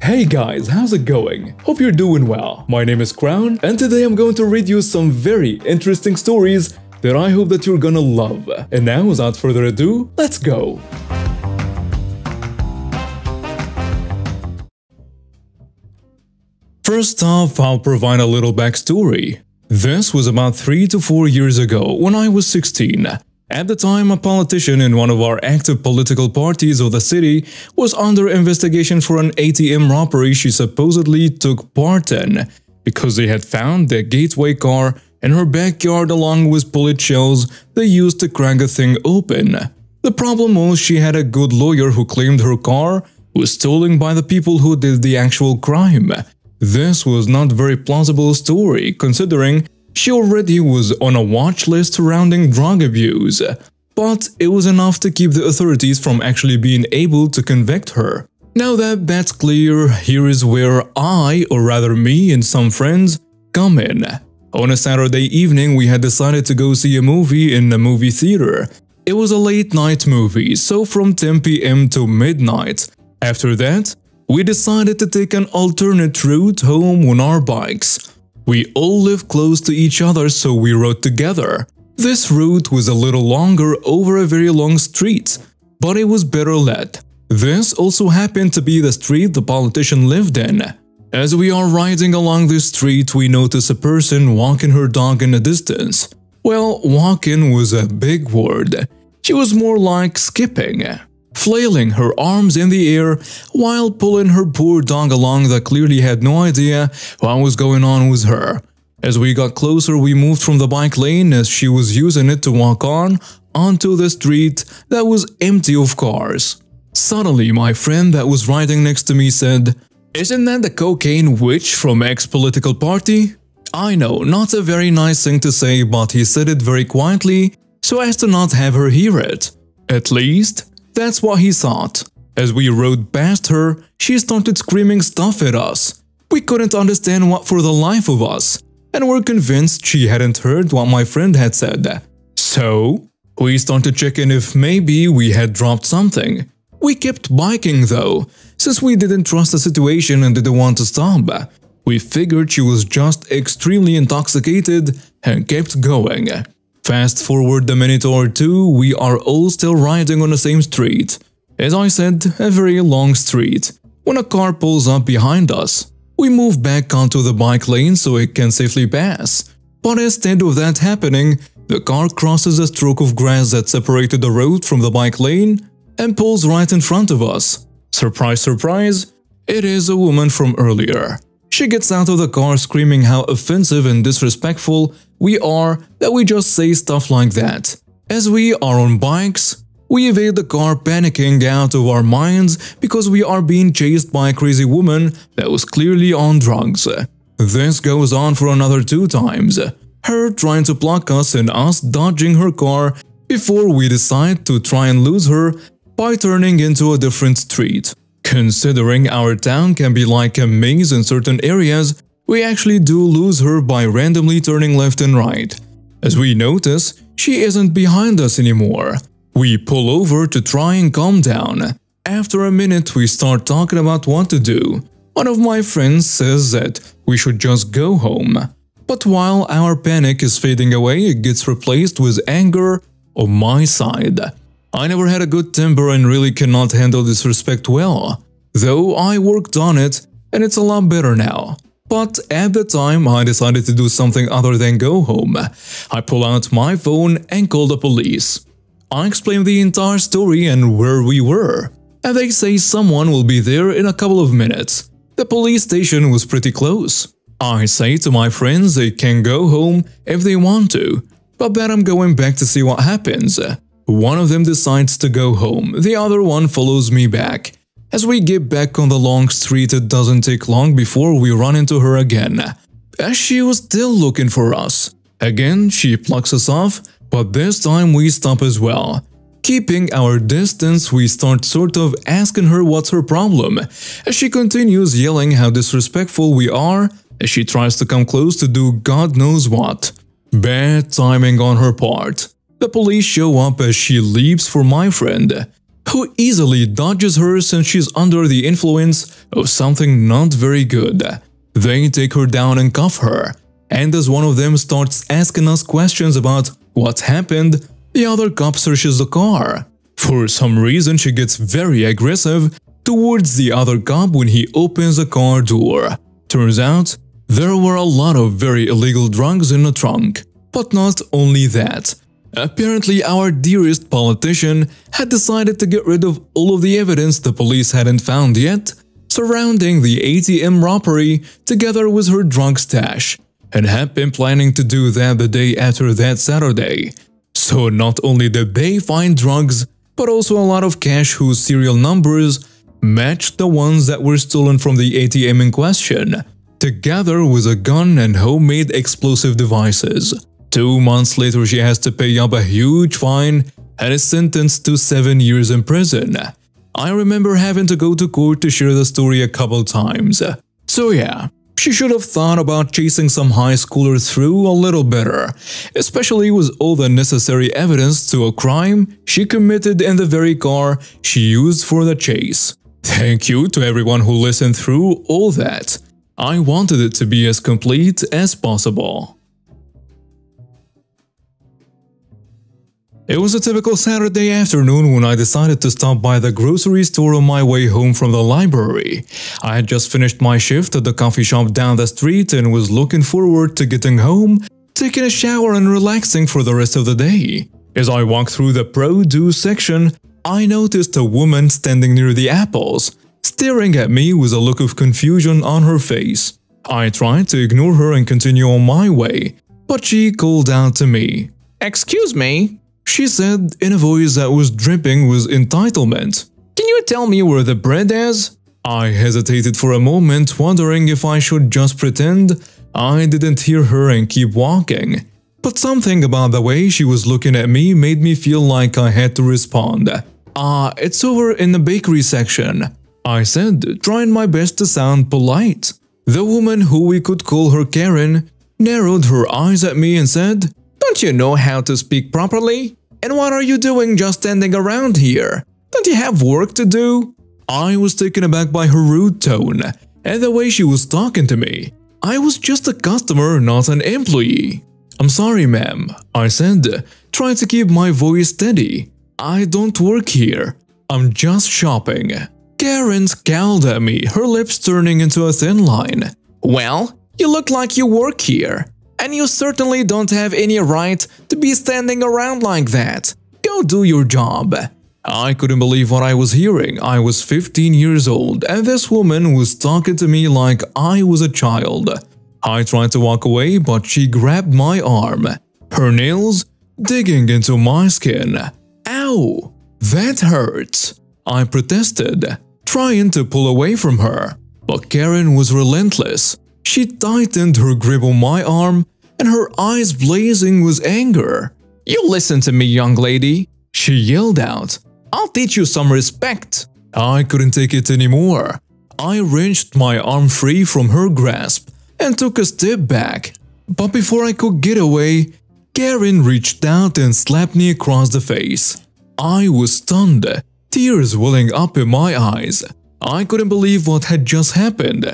Hey guys, how's it going? Hope you're doing well. My name is Crown, and today I'm going to read you some very interesting stories that I hope that you're gonna love. And now, without further ado, let's go! First off, I'll provide a little backstory. This was about 3 to 4 years ago when I was 16. At the time, a politician in one of our active political parties of the city was under investigation for an ATM robbery she supposedly took part in, because they had found the gateway car in her backyard along with bullet shells they used to crack the thing open. The problem was she had a good lawyer who claimed her car was stolen by the people who did the actual crime. This was not a very plausible story, considering she already was on a watch list surrounding drug abuse, but it was enough to keep the authorities from actually being able to convict her. Now that that's clear, here is where I, or rather me and some friends, come in. On a Saturday evening, we had decided to go see a movie in a movie theater. It was a late night movie, so from 10 p.m. to midnight. After that, we decided to take an alternate route home on our bikes. We all lived close to each other, so we rode together. This route was a little longer over a very long street, but it was better lit. This also happened to be the street the politician lived in. As we are riding along this street, we notice a person walking her dog in the distance. Well, walking was a big word. She was more like skipping, flailing her arms in the air while pulling her poor dog along that clearly had no idea what was going on with her. As we got closer, we moved from the bike lane as she was using it to walk onto the street that was empty of cars. Suddenly, my friend that was riding next to me said, "Isn't that the cocaine witch from ex-political party?" I know, not a very nice thing to say, but he said it very quietly so as to not have her hear it. At least, that's what he thought. As we rode past her, she started screaming stuff at us. We couldn't understand what for the life of us, and were convinced she hadn't heard what my friend had said. So, we started checking if maybe we had dropped something. We kept biking though, since we didn't trust the situation and didn't want to stop. We figured she was just extremely intoxicated and kept going. Fast forward a minute or two, we are all still riding on the same street. As I said, a very long street. When a car pulls up behind us, we move back onto the bike lane so it can safely pass. But instead of that happening, the car crosses a stroke of grass that separated the road from the bike lane and pulls right in front of us. Surprise, surprise, it is a woman from earlier. She gets out of the car screaming how offensive and disrespectful we are that we just say stuff like that. As we are on bikes, we evade the car panicking out of our minds because we are being chased by a crazy woman that was clearly on drugs. This goes on for another 2 times, her trying to block us and us dodging her car before we decide to try and lose her by turning into a different street. Considering our town can be like a maze in certain areas, we actually do lose her by randomly turning left and right. As we notice, she isn't behind us anymore. We pull over to try and calm down. After a minute, we start talking about what to do. One of my friends says that we should just go home. But while our panic is fading away, it gets replaced with anger on my side. I never had a good temper and really cannot handle disrespect well, though I worked on it and it's a lot better now. But at the time, I decided to do something other than go home. I pull out my phone and call the police. I explain the entire story and where we were, and they say someone will be there in a couple of minutes. The police station was pretty close. I say to my friends they can go home if they want to, but that I'm going back to see what happens. One of them decides to go home, the other one follows me back. As we get back on the long street, it doesn't take long before we run into her again, as she was still looking for us. Again, she plucks us off, but this time we stop as well. Keeping our distance, we start sort of asking her what's her problem, as she continues yelling how disrespectful we are as she tries to come close to do God knows what. Bad timing on her part. The police show up as she leaps for my friend. who easily dodges her since she's under the influence of something not very good. They take her down and cuff her, and as one of them starts asking us questions about what happened, the other cop searches the car. For some reason, she gets very aggressive towards the other cop when he opens the car door. Turns out, there were a lot of very illegal drugs in the trunk. But not only that. Apparently, our dearest politician had decided to get rid of all of the evidence the police hadn't found yet surrounding the ATM robbery together with her drug stash, and had been planning to do that the day after that Saturday. So not only did they find drugs, but also a lot of cash whose serial numbers matched the ones that were stolen from the ATM in question, together with a gun and homemade explosive devices. 2 months later, she has to pay up a huge fine and is sentenced to 7 years in prison. I remember having to go to court to share the story a couple times. So yeah, she should have thought about chasing some high schooler through a little better, especially with all the necessary evidence to a crime she committed in the very car she used for the chase. Thank you to everyone who listened through all that. I wanted it to be as complete as possible. It was a typical Saturday afternoon when I decided to stop by the grocery store on my way home from the library. I had just finished my shift at the coffee shop down the street and was looking forward to getting home, taking a shower and relaxing for the rest of the day. As I walked through the produce section, I noticed a woman standing near the apples, staring at me with a look of confusion on her face. I tried to ignore her and continue on my way, but she called out to me. "Excuse me," she said in a voice that was dripping with entitlement. "Can you tell me where the bread is?" I hesitated for a moment, wondering if I should just pretend I didn't hear her and keep walking. But something about the way she was looking at me made me feel like I had to respond. It's over in the bakery section," I said, trying my best to sound polite. The woman, who we could call her Karen, narrowed her eyes at me and said, "Don't you know how to speak properly? And what are you doing just standing around here? Don't you have work to do?" I was taken aback by her rude tone and the way she was talking to me. I was just a customer, not an employee. "I'm sorry, ma'am," I said, trying to keep my voice steady. "I don't work here. I'm just shopping." Karen scowled at me, her lips turning into a thin line. "Well, you look like you work here. And you certainly don't have any right to be standing around like that. Go do your job." I couldn't believe what I was hearing. I was 15 years old, and this woman was talking to me like I was a child. I tried to walk away, but she grabbed my arm, her nails digging into my skin. "Ow, that hurts," I protested, trying to pull away from her. But Karen was relentless. She tightened her grip on my arm, and her eyes blazing with anger. "You listen to me, young lady," she yelled out. "I'll teach you some respect." I couldn't take it anymore. I wrenched my arm free from her grasp and took a step back. But before I could get away, Karen reached out and slapped me across the face. I was stunned, tears welling up in my eyes. I couldn't believe what had just happened.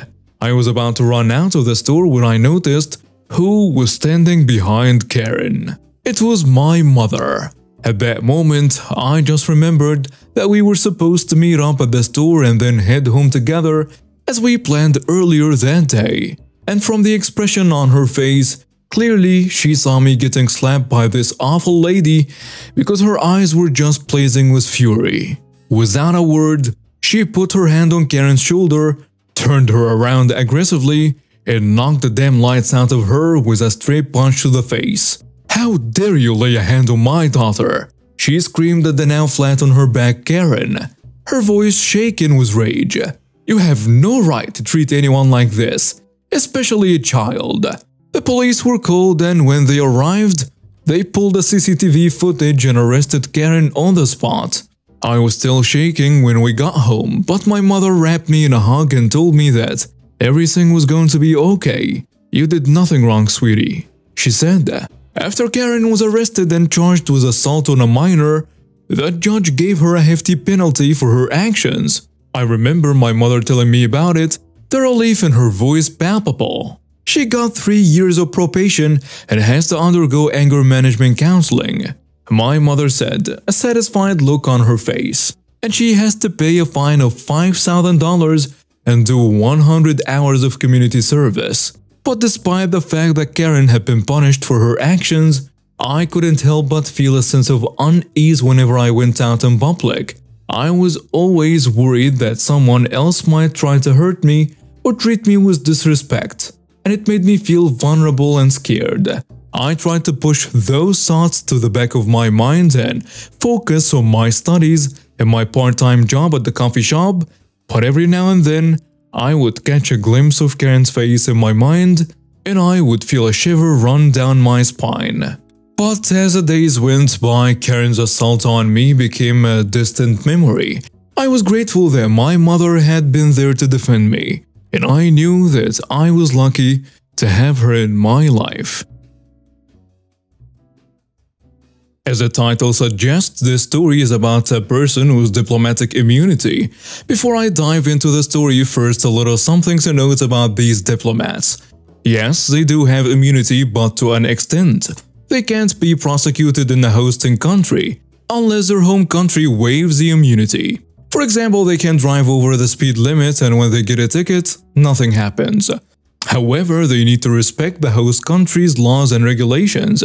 I was about to run out of the store when I noticed who was standing behind Karen. It was my mother. At that moment, I just remembered that we were supposed to meet up at the store and then head home together as we planned earlier that day. And from the expression on her face, clearly she saw me getting slapped by this awful lady because her eyes were just blazing with fury. Without a word, she put her hand on Karen's shoulder, turned her around aggressively, and knocked the damn lights out of her with a straight punch to the face. "How dare you lay a hand on my daughter?" she screamed at the now flat on her back Karen, her voice shaken with rage. "You have no right to treat anyone like this, especially a child." The police were called, and when they arrived, they pulled the CCTV footage and arrested Karen on the spot. I was still shaking when we got home, but my mother wrapped me in a hug and told me that everything was going to be okay. "You did nothing wrong, sweetie," she said. After Karen was arrested and charged with assault on a minor, The judge gave her a hefty penalty for her actions. I remember my mother telling me about it, the relief in her voice palpable. She got 3 years of probation and has to undergo anger management counseling. My mother said, a satisfied look on her face, and she has to pay a fine of $5,000 and do 100 hours of community service. But despite the fact that Karen had been punished for her actions, I couldn't help but feel a sense of unease whenever I went out in public. I was always worried that someone else might try to hurt me or treat me with disrespect, and it made me feel vulnerable and scared. I tried to push those thoughts to the back of my mind and focus on my studies and my part-time job at the coffee shop, but every now and then, I would catch a glimpse of Karen's face in my mind, and I would feel a shiver run down my spine. But as the days went by, Karen's assault on me became a distant memory. I was grateful that my mother had been there to defend me, and I knew that I was lucky to have her in my life. As the title suggests, this story is about a person with diplomatic immunity. Before I dive into the story, first a little something to note about these diplomats. Yes, they do have immunity, but to an extent. They can't be prosecuted in the hosting country, unless their home country waives the immunity. For example, they can drive over the speed limit and when they get a ticket, nothing happens. However, they need to respect the host country's laws and regulations.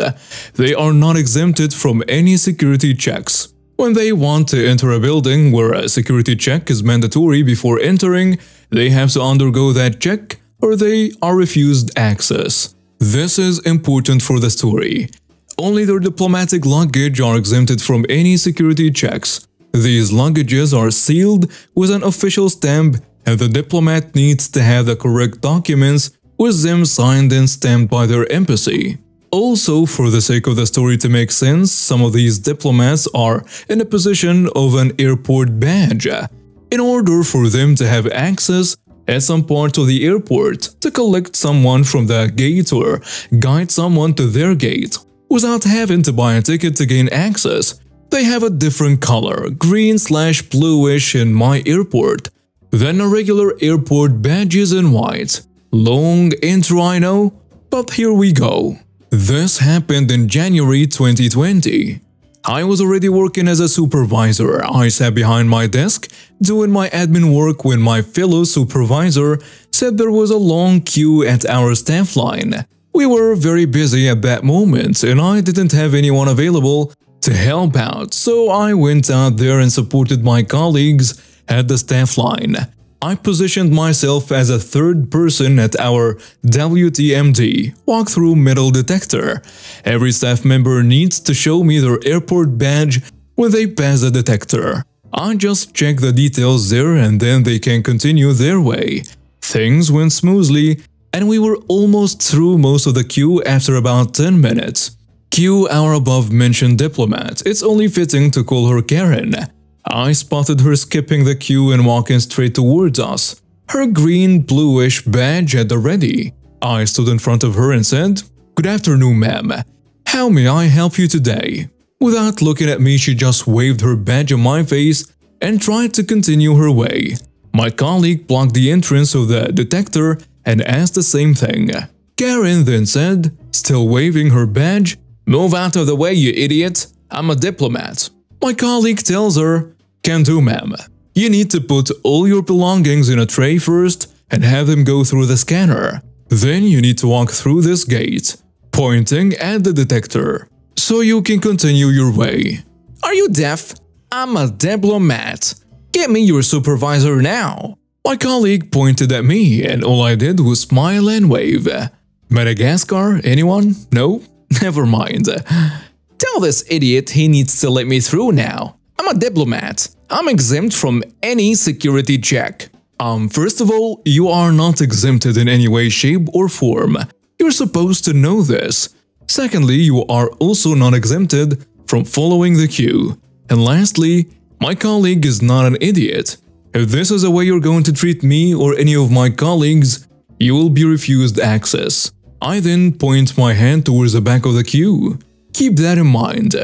They are not exempted from any security checks. When they want to enter a building where a security check is mandatory before entering, they have to undergo that check or they are refused access. This is important for the story. Only their diplomatic luggage are exempted from any security checks. These luggages are sealed with an official stamp, and the diplomat needs to have the correct documents with them signed and stamped by their embassy. Also, for the sake of the story to make sense, some of these diplomats are in a position of an airport badge. In order for them to have access at some part of the airport to collect someone from the gate or guide someone to their gate, without having to buy a ticket to gain access, they have a different color, green/bluish in my airport, than a regular airport badges in white. Long intro, I know, but here we go. This happened in January 2020. I was already working as a supervisor. I sat behind my desk doing my admin work when my fellow supervisor said there was a long queue at our staff line. We were very busy at that moment and I didn't have anyone available to help out, so I went out there and supported my colleagues at the staff line. I positioned myself as a third person at our WTMD, walk-through metal detector. Every staff member needs to show me their airport badge when they pass the detector. I just check the details there and then they can continue their way. Things went smoothly and we were almost through most of the queue after about 10 minutes. Cue our above-mentioned diplomat. It's only fitting to call her Karen. I spotted her skipping the queue and walking straight towards us, her green-bluish badge at the ready. I stood in front of her and said, "Good afternoon, ma'am. How may I help you today?" Without looking at me, she just waved her badge in my face and tried to continue her way. My colleague blocked the entrance of the detector and asked the same thing. Karen then said, still waving her badge, "Move out of the way, you idiot. I'm a diplomat." My colleague tells her, "Can do, ma'am. You need to put all your belongings in a tray first and have them go through the scanner. Then you need to walk through this gate," pointing at the detector, "so you can continue your way." "Are you deaf? I'm a diplomat. Get me your supervisor now." My colleague pointed at me and all I did was smile and wave. "Madagascar? Anyone? No? Never mind. Tell this idiot he needs to let me through now. I'm a diplomat. I'm exempt from any security check." First of all, you are not exempted in any way, shape, or form. You're supposed to know this. Secondly, you are also not exempted from following the queue. And lastly, my colleague is not an idiot. If this is the way you're going to treat me or any of my colleagues, you will be refused access. I then point my hand towards the back of the queue. Keep that in mind.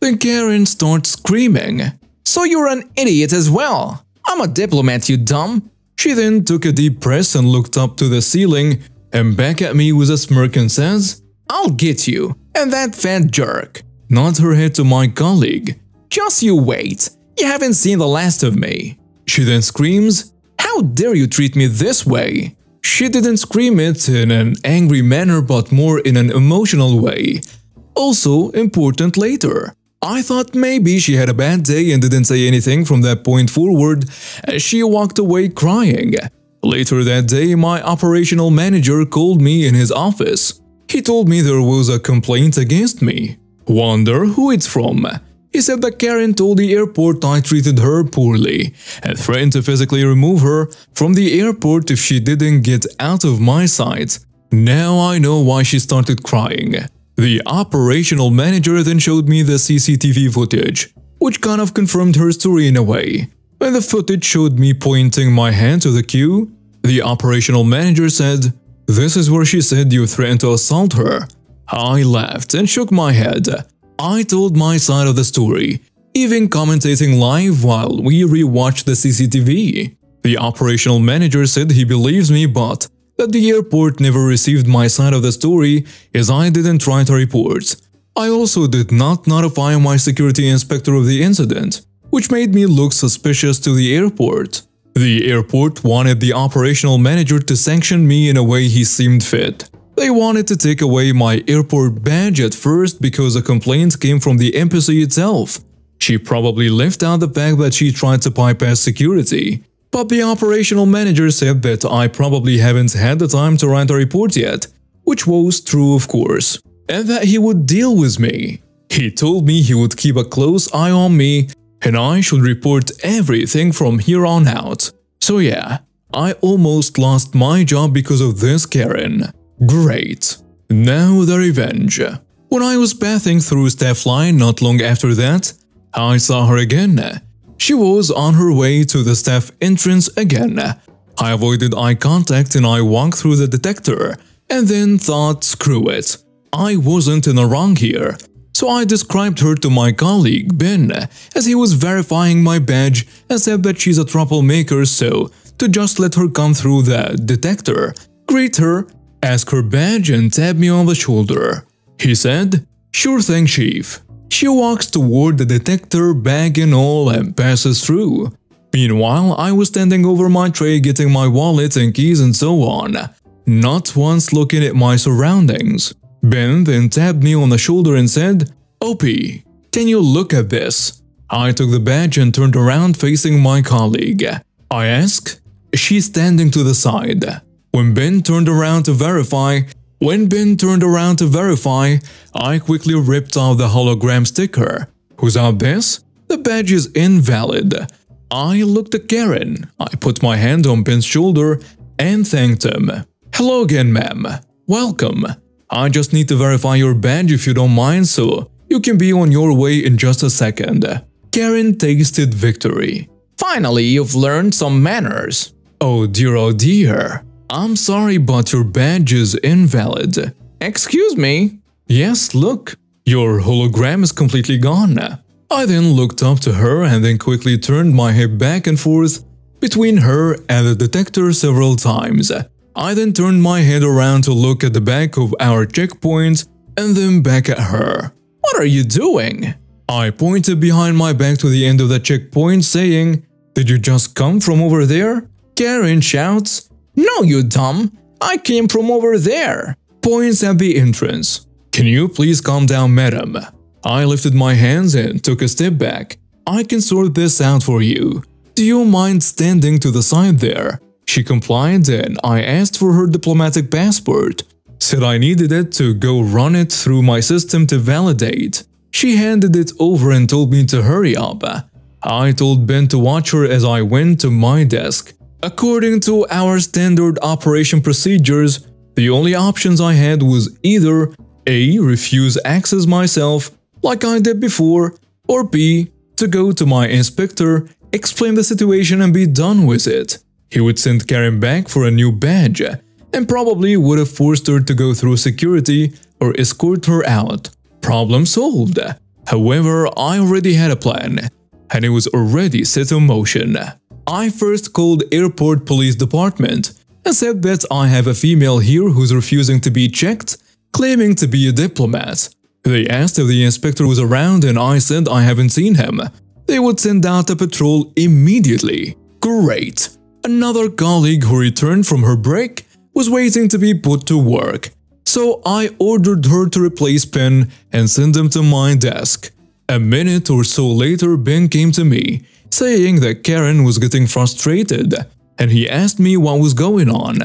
Then Karen starts screaming, "So you're an idiot as well! I'm a diplomat, you dumb!" She then took a deep breath and looked up to the ceiling and back at me with a smirk and says, "I'll get you, and that fat jerk." Nods her head to my colleague. "Just you wait, you haven't seen the last of me." She then screams, "How dare you treat me this way?" She didn't scream it in an angry manner but more in an emotional way. Also important later. I thought maybe she had a bad day and didn't say anything from that point forward as she walked away crying. Later that day, my operational manager called me in his office. He told me there was a complaint against me. Wonder who it's from. He said that Karen told the airport I treated her poorly and threatened to physically remove her from the airport if she didn't get out of my sight. Now I know why she started crying. The operational manager then showed me the CCTV footage, which kind of confirmed her story in a way. When the footage showed me pointing my hand to the queue, the operational manager said, "This is where she said you threatened to assault her." I laughed and shook my head. I told my side of the story, even commentating live while we rewatched the CCTV. The operational manager said he believes me but that the airport never received my side of the story as I didn't write a report. I also did not notify my security inspector of the incident, which made me look suspicious to the airport. The airport wanted the operational manager to sanction me in a way he seemed fit. They wanted to take away my airport badge at first because a complaint came from the embassy itself. She probably left out the fact that she tried to bypass security. But the operational manager said that I probably haven't had the time to write a report yet, which was true of course, and that he would deal with me. He told me he would keep a close eye on me and I should report everything from here on out. So yeah, I almost lost my job because of this Karen. Great. Now the revenge. When I was passing through staff line not long after that, I saw her again. She was on her way to the staff entrance again. I avoided eye contact and I walked through the detector and then thought, screw it. I wasn't in the wrong here. So I described her to my colleague Ben as he was verifying my badge and said that she's a troublemaker, so to just let her come through the detector, greet her, ask her badge and tap me on the shoulder. He said, "Sure thing, Chief." She walks toward the detector, bag and all, and passes through. Meanwhile, I was standing over my tray getting my wallet and keys and so on, not once looking at my surroundings. Ben then tapped me on the shoulder and said, "OP, can you look at this?" I took the badge and turned around facing my colleague. I asked, "She's standing to the side." When Ben turned around to verify, I quickly ripped off the hologram sticker. Who's out this? The badge is invalid. I looked at Karen. I put my hand on Ben's shoulder and thanked him. "Hello again, ma'am. Welcome. I just need to verify your badge if you don't mind, so you can be on your way in just a second." Karen tasted victory. "Finally, you've learned some manners." Oh dear. "I'm sorry, but your badge is invalid." "Excuse me?" "Yes, look. Your hologram is completely gone." I then looked up to her and then quickly turned my head back and forth between her and the detector several times. I then turned my head around to look at the back of our checkpoint and then back at her. "What are you doing?" I pointed behind my back to the end of the checkpoint saying, "Did you just come from over there?" Karen shouts, "No, you dumb! I came from over there!" Points at the entrance. "Can you please calm down, madam?" I lifted my hands and took a step back. "I can sort this out for you. Do you mind standing to the side there?" She complied and I asked for her diplomatic passport. Said I needed it to go run it through my system to validate. She handed it over and told me to hurry up. I told Ben to watch her as I went to my desk. According to our standard operation procedures, the only options I had was either A. Refuse access myself, like I did before, or B. To go to my inspector, explain the situation and be done with it. He would send Karen back for a new badge, and probably would have forced her to go through security or escort her out. Problem solved. However, I already had a plan, and it was already set in motion. I first called airport police department and said that I have a female here who's refusing to be checked, claiming to be a diplomat. They asked if the inspector was around and I said I haven't seen him. They would send out a patrol immediately. Great! Another colleague who returned from her break was waiting to be put to work. So I ordered her to replace Ben and send him to my desk. A minute or so later, Ben came to me, saying that Karen was getting frustrated, and he asked me what was going on.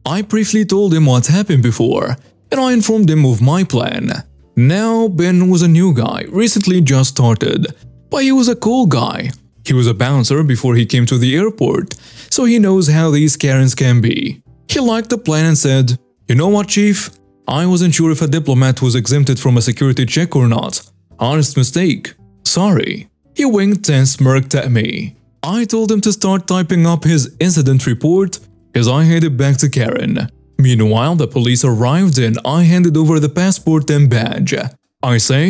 I briefly told him what happened before, and I informed him of my plan. Now, Ben was a new guy, recently just started, but he was a cool guy. He was a bouncer before he came to the airport, so he knows how these Karens can be. He liked the plan and said, "You know what, Chief? I wasn't sure if a diplomat was exempted from a security check or not. Honest mistake. Sorry." He winked and smirked at me. I told him to start typing up his incident report as I headed back to Karen. Meanwhile, the police arrived and I handed over the passport and badge. I say,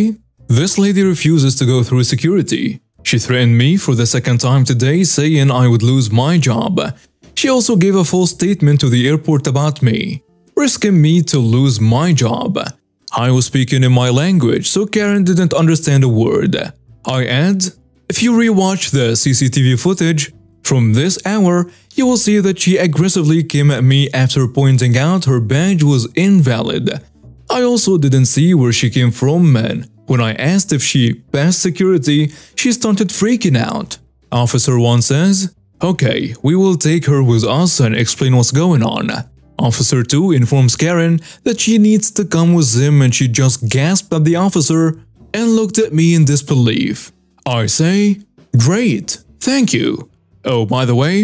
"This lady refuses to go through security. She threatened me for the second time today, saying I would lose my job. She also gave a false statement to the airport about me, risking me to lose my job." I was speaking in my language, so Karen didn't understand a word. I add, "If you rewatch the CCTV footage from this hour, you will see that she aggressively came at me after pointing out her badge was invalid. I also didn't see where she came from, and when I asked if she passed security, she started freaking out." Officer 1 says, "Okay, we will take her with us and explain what's going on." Officer 2 informs Karen that she needs to come with him, and she just gasped at the officer and looked at me in disbelief. I say, "Great, thank you. Oh, by the way,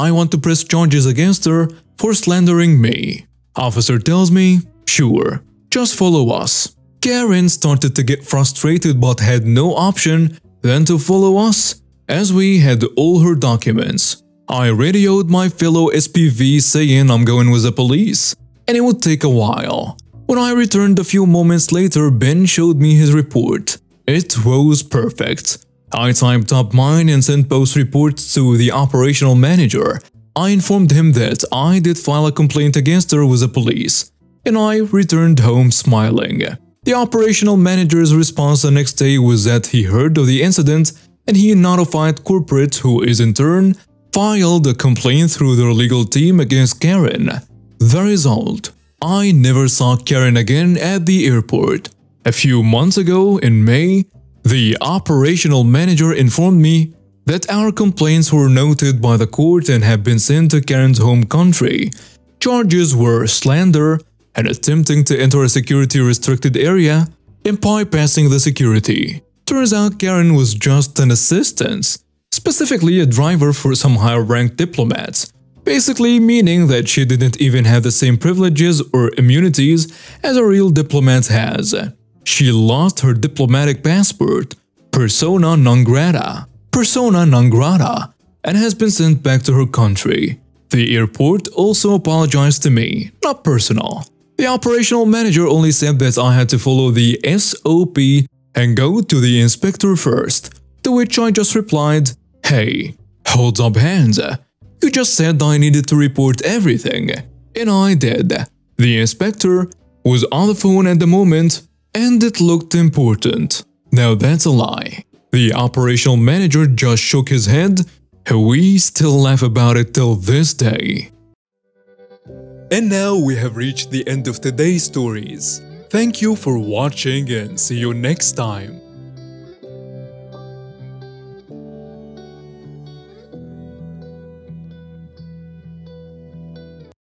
I want to press charges against her for slandering me." Officer tells me, "Sure, just follow us." Karen started to get frustrated but had no option than to follow us, as we had all her documents. I radioed my fellow SPV saying I'm going with the police, and it would take a while. When I returned a few moments later, Ben showed me his report. It was perfect. I typed up mine and sent both reports to the operational manager. I informed him that I did file a complaint against her with the police, and I returned home smiling. The operational manager's response the next day was that he heard of the incident and he notified corporate, who is in turn filed a complaint through their legal team against Karen. The result: I never saw Karen again at the airport. A few months ago, in May, the operational manager informed me that our complaints were noted by the court and have been sent to Karen's home country. Charges were slander and attempting to enter a security-restricted area and bypassing the security. Turns out Karen was just an assistant, specifically a driver for some higher-ranked diplomats, basically meaning that she didn't even have the same privileges or immunities as a real diplomat has. She lost her diplomatic passport, persona non grata, and has been sent back to her country. The airport also apologized to me, not personal. The operational manager only said that I had to follow the SOP and go to the inspector first, to which I just replied, "Hey, hold up hands. You just said I needed to report everything." And I did. The inspector was on the phone at the moment, and it looked important. Now that's a lie. The operational manager just shook his head. We still laugh about it till this day. And now we have reached the end of today's stories. Thank you for watching and see you next time.